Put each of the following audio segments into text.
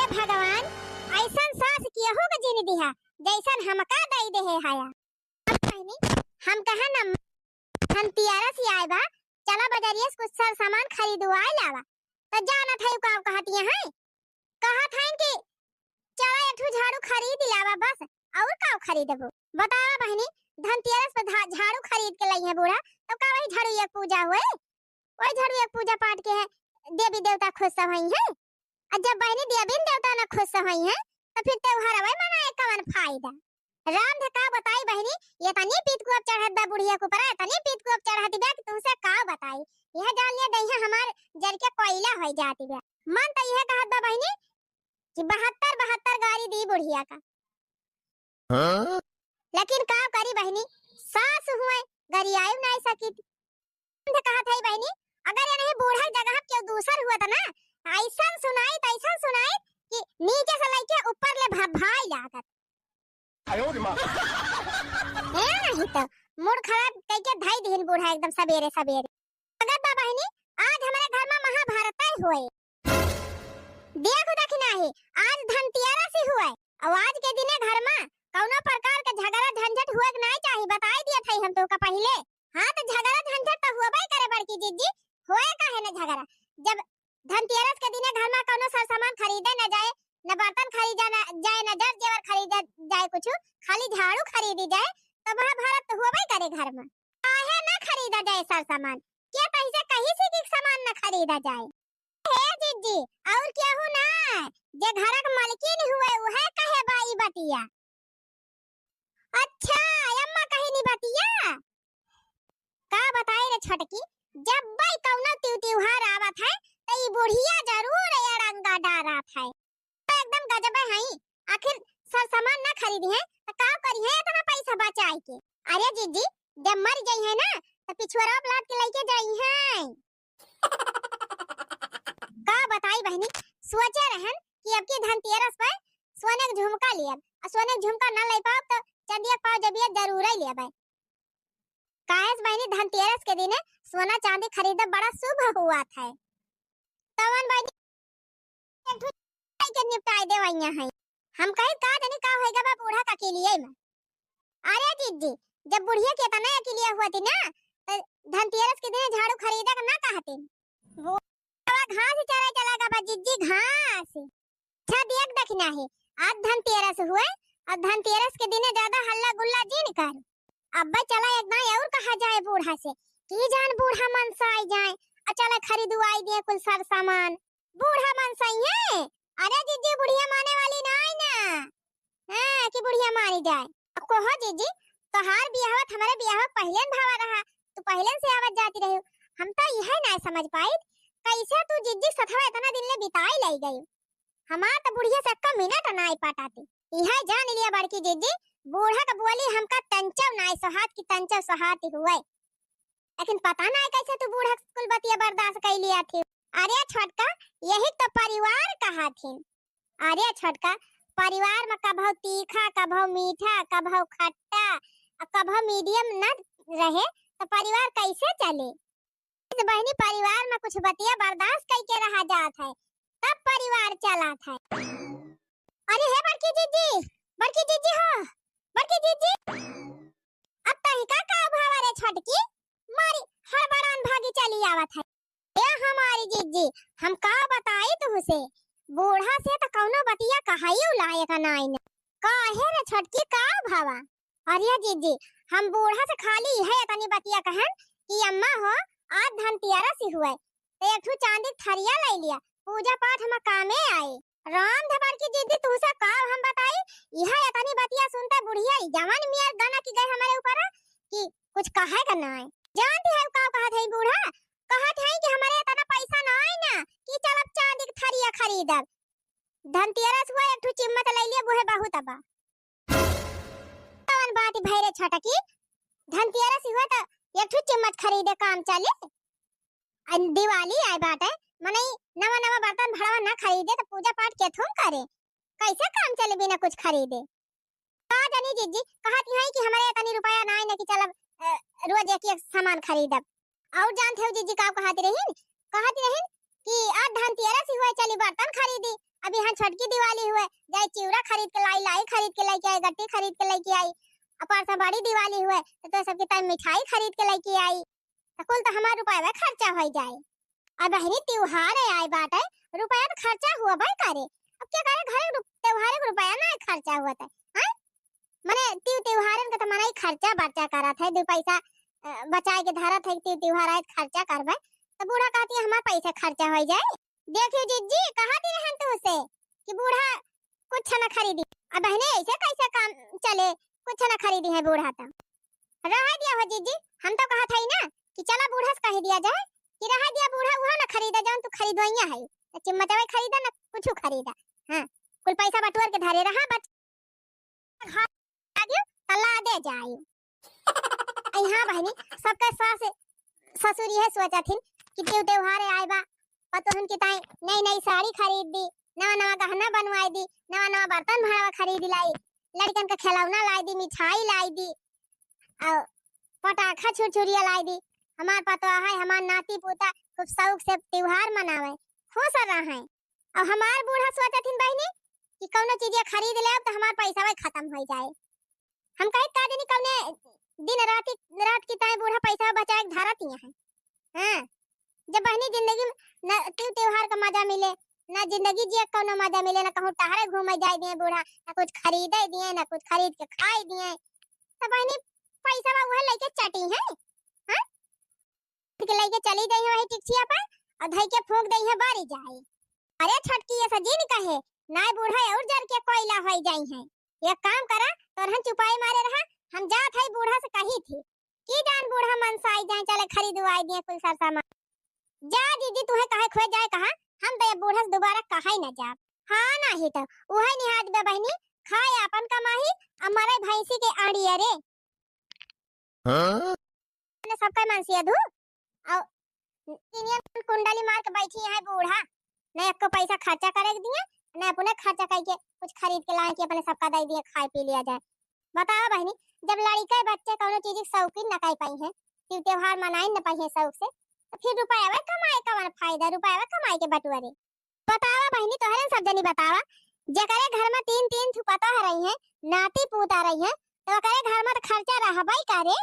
भगवान ऐसन सास केहू के जीने दिहा जैसन हमका दई दे है हाया। हम कहा न हम तियारा से आए बा, चला बाजारिया से कुछ सामान खरीदवाए लावा। तो जाना था का कहती है कहा था कि चला एक झाड़ू खरीद लावा बस, और का खरीदबो बतावा बहनी। धनतेरस पे झाड़ू खरीद के लाई है बूढ़ा, तो का वही झाड़ू एक पूजा हुए, वही झाड़ू एक पूजा पाठ के है देवी देवता खुश होई है। और जब बहनी देवी देवता ना खुश होई है तो फिर त्योहार वही मनाए कवन फायदा। राम ध का बताई बहनी, ये तनी पीत को अब चढ़त बा बुढ़िया को परा, तनी पीत को अब चढ़ती बा कि तुमसे का बताई। यह जान लिया दहिया हमार जर के कोयला हो जाती बा। मन तो यह कहत बा बहनी कि 72 गाड़ी दी बुढ़िया का। हाँ? लेकिन का करी बहनी, सास हुए गरियाई नहीं सकी। कहा था बहनी अगर ये नहीं बूढ़ा जगह क्यों दूसर हुआ था ना, ऐसा सुनाई कि नीचे से लेके ऊपर ले भाई लागत। आयो रे मां। है नहीं तो मूड खराब करके धाई दिन बूढ़ा एकदम सवेरे सवेरे। अगर बा बहनी आज हमारे घर में महाभारत हुए, देखो देखी नहीं आज धनतेरस ही हुआ, और आज के दिने घर में कौनो प्रकार का झगड़ा झंझट हुए नहीं चाहिए, बताई दिया था हम तो का पहले। हाँ तो झगड़ा झंझट तो हुआ ही करे बड़की जीजी, होए का है ना झगड़ा। जब धनतेरस के दिने घर में कौनो सामान खरीदे न जाए, न बर्तन खरीदा न जाए, न जर जेवर खरीदा जाए, कुछ खाली झाड़ू खरीदी जाए, तो महाभारत तो हुआ ही करे घर में। काहे ना खरीदा जाए सामान, क्या पैसे कहीं से की सामान न खरीदा जाए। हे जीजी और क्या हो ना जे घर का मालकिन हुए वह कहे बाई बतिया। अच्छा अम्मा कहीं नहीं बतिया का बताई रे छटकी, जब भाई कौनो त्योहार आवत है तो ये बुढ़िया जरूर ये रंगा डारत है। तो एकदम गजब है, आखिर सामान ना खरीदी है तो का करी है इतना पैसा बचाई के। अरे जीजी जब मर गई है ना तो पिछुआरा प्लाट के लेके जाई है। का बताई बहनी, सोचे रहन कि अब की धनतेरस पर सोने का झुमका लिया, और सोने का झुमका ना ले पाओ तो चांदी पाओ जबिया जरूर ही लिया। काहे बहनी धनतेरस के दिन सोना चांदी खरीदना बड़ा शुभ हुआ था। तवन बहनी एक के निपटाई देवैया है। हम कहे का जाने का होएगा बा बूढ़ा का के लिए में। अरे जीजी जब बुढ़िया के तना के लिए हुआ थी ना तो धनतेरस के दिन झाड़ू खरीदा का ना कहते वो घास चरा चलागा बा जीजी घास। अच्छा देख देखना है आज धनतेरस हुए, और धनतेरस के दिन ज्यादा हल्ला गुल्ला जिन कर। अब्बा चला एक ना और कहा जाए बूढ़ा से कि जान बूढ़ा मन से आई जाए, चला खरीदवाई दे कुल सब सामान। बूढ़ा मन सही है। अरे जीजी बुढ़िया माने वाली नहीं ना, हां कि बुढ़िया मारी जाए। अब कहो जीजी तोहार बियाहत हमारे बियाह पहले भावा रहा, तू पहले से आवत जाती रही। हम तो यह ना समझ पाई कैसे तू जीजी सथवा इतना दिन ले बिताई ले गई। हमार तो बुढ़िया से का मिनट ना आई पाटाती। यह जान लिया बड़की जीजी बूढ़ा का बोली हमका तंचव नाई सहात की तंचव सहाती हुए, लेकिन पता ना कैसे तू बूढ़ा कुल बतिया बर्दाश्त कर लिया थी। अरे छोटका यही तो परिवार कहा थी। अरे छोटका परिवार में कभो तीखा कभो मीठा कभो खट्टा कभो मीडियम न रहे तो परिवार कैसे चले। इस बहनी परिवार में कुछ बतिया बर्दाश्त करके रहा जात है तब परिवार चला था। अरे हे बड़की जीजी हो बड़की जीजी अब तही का भावा रे छटकी मारी हड़बड़ान भागी चली आवत है। ए हमारी जीजी हम का बताई तुमसे बूढ़ा से तो कौनो बतिया कहाई लायक नहीं न काहे रे छटकी का भावा। अरे जीजी हम बूढ़ा से खाली है तनी बतिया कहन कि अम्मा हो आज धनतेरस ही हुए तो एक ठो चांदी थरिया ले लिया, पूजा पाठ हम कामे आए। राम धबर की जीजी तुसा का हम बताई यह इतनी बतिया सुनता बुढ़िया जवान मियां गाना की गए हमारे ऊपर कि कुछ कहे का ना है। जानती है का कहा थे बूढ़ा कहा थे कि हमारे इतना पैसा ना है ना कि चल अब चांदी की थरिया खरीदब। धनतेरस हुआ एक ठो चिम्मत ले लिया बुहे बहुत अबा कौन बात भैरे छटकी धनतेरस हुआ तो एक ठो चिम्मत खरीदे काम चले। दिवाली आए बात है मने नवा नवा बर्तन भड़वा ना खरीदे तो पूजा पाठ के थूम करे, कैसे काम चले बिना कुछ खरीदे। का जानी जीजी कहती है कि हमारे इतनी रुपया ना है ना कि चल रोज एक सामान खरीदब। और जानते हो जीजी का कहती रही कि आज धनतेरस हुआ चली बर्तन खरीदी अभी यहाँ छोटकी दिवाली हुए, जाए चिवड़ा खरीद के लाई, लाई खरीद के लेके आई, गट्टी खरीद के लेके आई। अपार से बड़ी दिवाली हुए तो सबके टाइम मिठाई खरीद के लेके आई। तो कुल तो हमारा रुपया खर्चा हो जाए। अब बहनी त्योहार है आए बात है, रुपया तो खर्चा हुआ भाई करे। अब क्या करे, घर त्योहार का रुपया ना खर्चा हुआ था। हां माने त्योहारन का तो मनाई खर्चा बर्चा करा था, दो पैसा बचाए के धारा था कि त्योहार आए खर्चा करबे। तो बूढ़ा कहती है हमारा पैसा खर्चा हो जाए। देखियो जीजी कहा दी रहन तो उसे कि बूढ़ा कुछ न खरीदी। अब बहने ऐसे कैसे काम चले, कुछ न खरीदी है बूढ़ा तो रह दिया हो जीजी। हम तो कहा था ही ना कि चला बूढ़ा से कह दिया जाए कि रह दिया बूढ़ा वो ना खरीदा जान तू खरीदवाइया है, चिमचवे खरीदा ना कुछ खरीदा। हां कुल पैसा बटुर के धरे रहा बच आगे तला दे जाई। यहाँ बहनी सबका सास ससुर यह सोचा थी कि त्योहार आए बा पतोहन की ताई नई नई साड़ी खरीद दी, नवा नवा गहना बनवाई दी, नवा नवा बर्तन भाड़ा खरीद लाई, लड़कन का खिलौना लाई दी, मिठाई लाई दी और पटाखा छुरछुरिया लाई दी। हमार पतो है हमार नाती पोता खूब शौक से त्योहार मनावे खुश रहा है। और हमार बूढ़ा सोचा थी बहनी कि कौनो चीज खरीद ले तो हमार पैसा खत्म हो जाए। हम कहे का दिन कौने दिन रात की ताई बूढ़ा पैसा बचाए धारत है। हां जब बहनी जिंदगी में न त्योहार का मजा मिले, ना जिंदगी जिए कोनो मजा मिले, ना कहूं टहरे घूमे जाए दिए बूढ़ा, ना कुछ खरीदे दिए, ना कुछ खरीद के खाए दिए। तो बहनी पैसा वह लेके चटी है। हां के लेके चली गई है वही टिक्सिया पर और धई के फूंक दई है बारी जाए। अरे छटकी ये सजीन कहे नाय बूढ़ा और जर के कोयला होई जाई है। एक काम करा तोरहन चुपाई मारे रहा, हम जात है बूढ़ा से कही थी कि जान बूढ़ा मन से आई जाए चले खरीदवाई दिए कुल सर सामान। जा दीदी तुहे कहे खोए जाए कहा, हम तो ये बूढ़ा से दोबारा कहा ही ना जा। हां नहीं तो उहे निहात बे बहनी खाए अपन कमाही हमारे भैंसी के आड़ी अरे हां ने सबका मनसिया दू और इंडियन कुंडली मार के बैठी है बूढ़ा, न एको पैसा खर्चा करे दिए न अपने खर्चा करके कुछ खरीद के लाए कि अपने सबका दे दिए खाए पी लिया जाए। बताओ बहनी जब लड़के बच्चे कोनो चीज की शौकीन न कई पाई है, त्योहार मनाई न पाई है शौक से, तो फिर रुपया कमाए का मन फायदा, रुपया कमाए के बटुअरे। बतावा बहनी तोहरे सब जनी बतावा जेकरे घर में तीन तीन थुपता रही है, नाती पूत आ रही है, तो करे घर में तो खर्चा रहबई करे।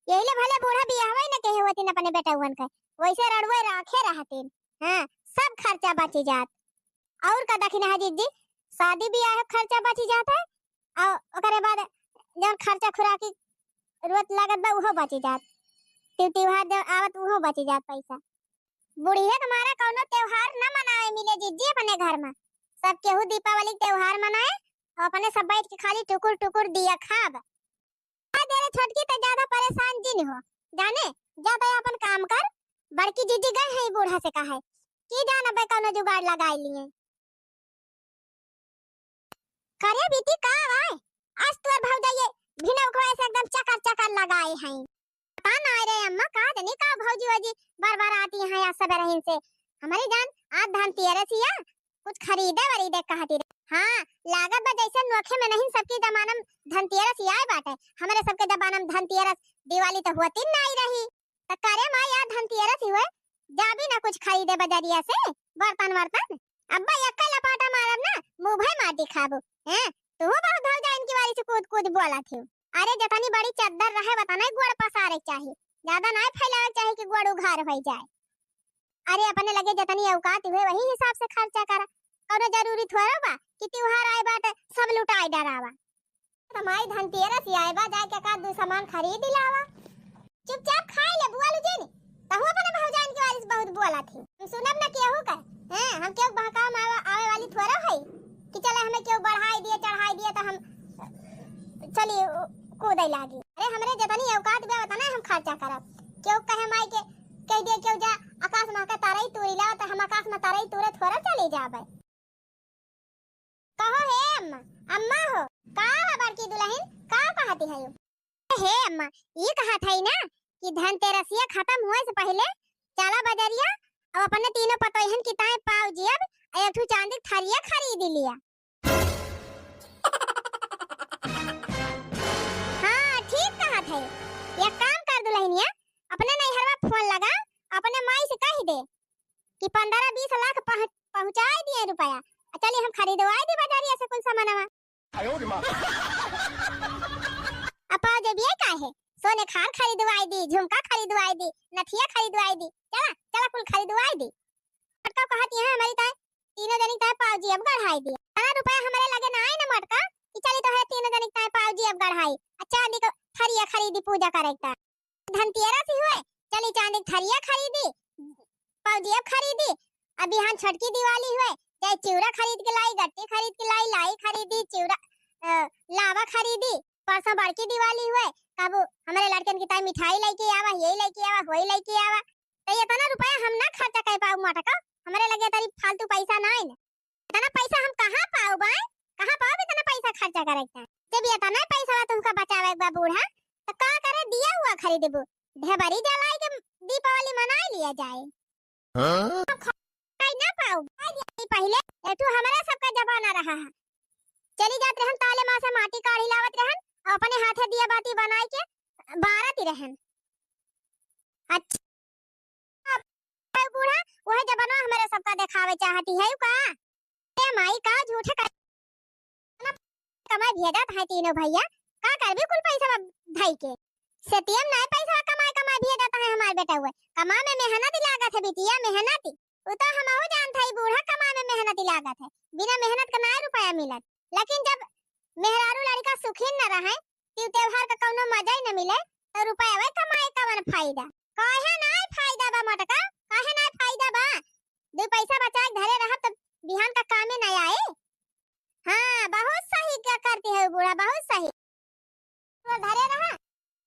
यही ले भले बूढ़ा बियाहवे न कहे होती न अपने बेटा हुन का, वैसे रड़वे राखे रहते। हां सब खर्चा बची जात। और का दखिन है जीजी शादी ब्याह खर्चा बची जाता है और ओकरे बाद जब खर्चा खुराकी रोत लागत बा उहो बची जात, त्योहार जब आवत उहो बची जात पैसा। बुढ़िया तुम्हारा कोनो त्योहार न मनाए मिले जीजी अपने घर में, सब केहू दीपावली त्योहार मनाए और अपने सब बैठ के खाली टुकुर टुकुर दिया खाब। तेरे छोटकी तो ज्यादा परेशान जिन हो जाने, ज्यादा अपन काम कर। बड़की जीजी गए हैं बूढ़ा से कहा है कि जाना बे कोनो जुगाड़ लगाई लिए करे बीती का आए आज तोर भौजाई भिनव को ऐसे एकदम चकर चकर लगाए हैं। पता ना रे अम्मा का जाने का भौजी वजी बार-बार आती हैं या सब रहीन से हमारी जान आज धनतेरसिया कुछ खरीदे वरीदे कहती। हां लागत बा जैसे नोखे में नहीं सबके जमाना में धनतेरस आए बाटे, हमारे सबके जमाना में धनतेरस दिवाली तो होती नहीं रही। तो करे मां यार धनतेरस हुए जाबी ना कुछ खरीदे बाजारिया से बर्तन वर्तन। अब्बा यक्का लपाटा मारब ना मुंह भई मार दिखाबो हैं। तू बहुत धल जा इनकी वाली से कूद कूद बोला थी। अरे जतनी बड़ी चद्दर रहे बताना गोड़ पसारे चाहिए, ज्यादा ना फैलावे चाहिए कि गोड़ उघार हो जाए। अरे अपने लगे जतनी औकात हुए वही हिसाब से खर्चा करा, और जरूरी थोड़ा बा कि त्योहार आए बाटे सब लुटाई डरावा। हमारी धनतेरस आए बा जाके का दो सामान खरीद लावा, चुपचाप खाए ले बुआ लुजेनी। तहु अपने भौजान की वाली से बहुत बोला थी, हम सुनब ना केहू का हैं, हम केहू बहकाव में आवे वाली थोड़ा है कि चले हमें केहू बढ़ाई दिए चढ़ाई दिए तो हम चली कूदे लागी। अरे हमरे जतनी औकात बे बताना हम खर्चा करब। केहू कहे माई के कह दे केहू जा आकाश में के तारई तूरी लाओ तो हम आकाश में तारई तूरे थोड़ा चली जाबे। कहो हे अम्मा, अम्मा हो का बड़की दुल्हन का कहती है यो? हे अम्मा ये कहा था ना कि धनतेरसिया खत्म होए से पहले चला बाजारिया और अपने तीनों पतोहन की ताए पाव जियब एक ठू चांदी थरिया खरीद लिया। हां ठीक कहा था। ये काम कर दुल्हनिया अपने नैहरवा फोन लगा अपने माई से कह दे कि 15-20 लाख पहुंचा दिए रुपया चलिए हम खरीदवाई दी बाजारी ऐसे कौन सामान अपा जब ये का है सोने खान खरीदवाई दी झुमका खरीदवाई दी नथिया खरीदवाई दी चला चला कुल खरीदवाई दी मटका कहती है हमारी ताई तीनों जनी ताई पावजी अब गढ़ाई दी खाना रुपया हमारे लगे ना आए ना मटका कि चली तो है तीनों जनी ताई पावजी अब गढ़ाई चांदी को थरिया खरीदी पूजा करेगा धनतेरस ही हुए चली चांदी थरिया खरीदी पावजी अब खरीदी अब यहाँ छठ की दिवाली हुए चाहे चिवड़ा खरीद के लाई गट्टी खरीद के लाई लाई खरीदी चिवड़ा लावा खरीदी परसों बड़की दिवाली हुए काबू हमारे लड़कन की ताई मिठाई लेके आवा यही लेके आवा वही लेके आवा तो इतना रुपया हम ना खर्चा कर पाऊ मटका हमारे लगे तारी फालतू पैसा ना है इतना पैसा हम कहाँ पाऊ बा कहाँ पाऊ इतना पैसा खर्चा करेगा जब इतना पैसा तुमका बचावे बा बूढ़ा तो का करे दिया हुआ खरीदबू ढेबरी जलाई के दीपावली मना लिया जाए ना पाऊ पहले एठू हमारा सबका जमाना रहा है चली जात रहन ताले मां से माटी काढ़ी लावत रहन और अपने हाथे दिया बाती बनाई के बारत रहन अच्छा बूढ़ा वह जमाना हमारे सबका दिखावे चाहती है का ए माई का झूठे कमाई भेजत है तीनों भैया का करबी कुल पैसा भाई के सतियम नहीं पैसा कमाई भेजत है हमार बेटा हुए कमा में मेहनत लागत है बिटिया मेहनत वो तो हम हो जानता है बूढ़ा कमा में मेहनत लागत है बिना मेहनत का ना रुपया मिलत लेकिन जब मेहरारू लड़का सुखीन न रहे त्यो त्योहार का कोनो मजा ही न मिले तो रुपया वे कमाए का मन फायदा काहे ना फायदा बा मटका काहे ना फायदा बा दो पैसा बचा के धरे रह तो बिहान का काम में नहीं आए हां बहुत सही क्या करती है बूढ़ा बहुत सही तो धरे रहा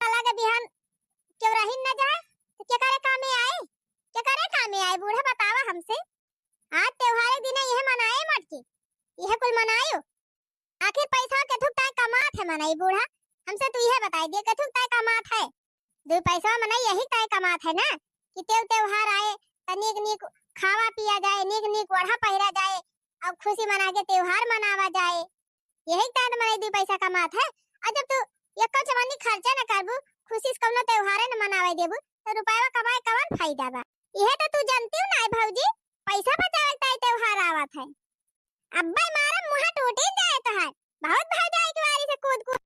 अलग बिहान क्यों रही न जाए तो क्या करे काम में आए क्या करे काम में आए बूढ़ा बतावा हमसे आज त्योहार दिन यह मनाए मटकी यह कुल मनायो आखिर पैसा के थुक ताय कमात है मनाई बूढ़ा हमसे तू यह बताई दे के थुक ताय कमात है दो पैसा मनाई यही ताय कमात है ना कि त्योहार आए तनिक निक खावा पिया जाए निक निक ओढ़ा पहिरा जाए अब खुशी मना के त्योहार मनावा जाए यही ताय मनाई दो पैसा कमात है और जब तू एक चवन्नी खर्चा न करबू खुशी से कौनो त्योहार न मनावे देबू तो रुपया कमाए कवन फायदा बा यह तो तू जानती हो ना भौजी पैसा बचावे ताय त्योहार आवत है अब्बा मारा मुंह टूट ही जाए तो है बहुत भाग जाए की वारी से कूद कूद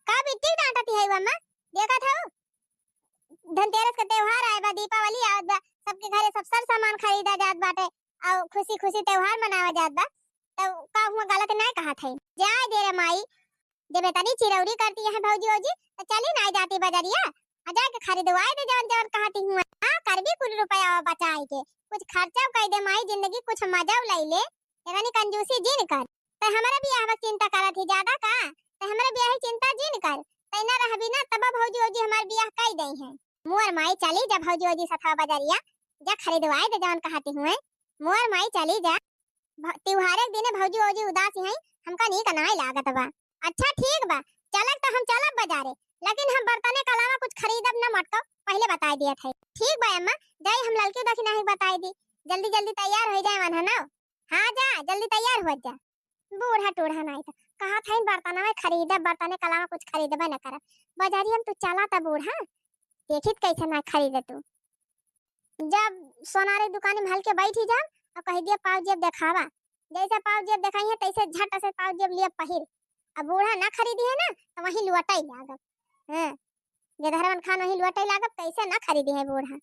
का बिट्टी डांटती है मम्मा देखा था धनतेरस का त्योहार आए बा दीपावली आवत बा सबके घरे सब सर सामान खरीदा जात बाटे और खुशी खुशी त्योहार मनावा जात बा तो का हुआ गलत नहीं कहा था जाए दे रे माई जब तनी चिरौरी करती है भौजी ओजी तो चली ना जाती बाजारिया आ जाके खरीदवाए दे जवन जवन कहती हूं हां कर भी कुल रुपया बचाए के कुछ खर्चा कर दे माई जिंदगी कुछ मजा लाई ले यानी कंजूसी जिन कर त हमारा बियाह में चिंता करत थी ज्यादा का त हमारा बियाह की चिंता जिन कर तैना रहबी ना तब भौजी ओजी हमार बियाह कई दई है मोर माई चली जा भौजी ओजी सथा बाजारिया जा खरीदवाए दे जवन कहती हूं मोर माई चली जा त्योहार के दिन भौजी ओजी उदास है हमका नहीं कनाई लागत बा अच्छा ठीक बा चलक तो हम चलब बाजारे लेकिन हम बर्तने के अलावा कुछ खरीदब न मटको पहले बता दिया था ठीक बा अम्मा जाई हम लड़के दखिना ही बताई दी जल्दी जल्दी तैयार हो जाए मन ना हां जा जल्दी तैयार हो जा बूढ़ा टूढ़ा नहीं तो कहा था बर्तन में खरीदब बर्तने के अलावा कुछ खरीदबे न कर बाजारी हम तू चला था बूढ़ा देखित कैसे ना खरीदे तू जब सोनारी दुकान में हल्के बैठी जा और कह दिया पाव जेब दिखावा जैसे पाव जेब दिखाई है तैसे झट से पाव जेब लिए पहिर अब बूढ़ा ना खरीदी है ना तो वही लुटाई लागत हां जे धरवन खान वही लुटाई लागत कैसे ना खरीदी है बूढ़ा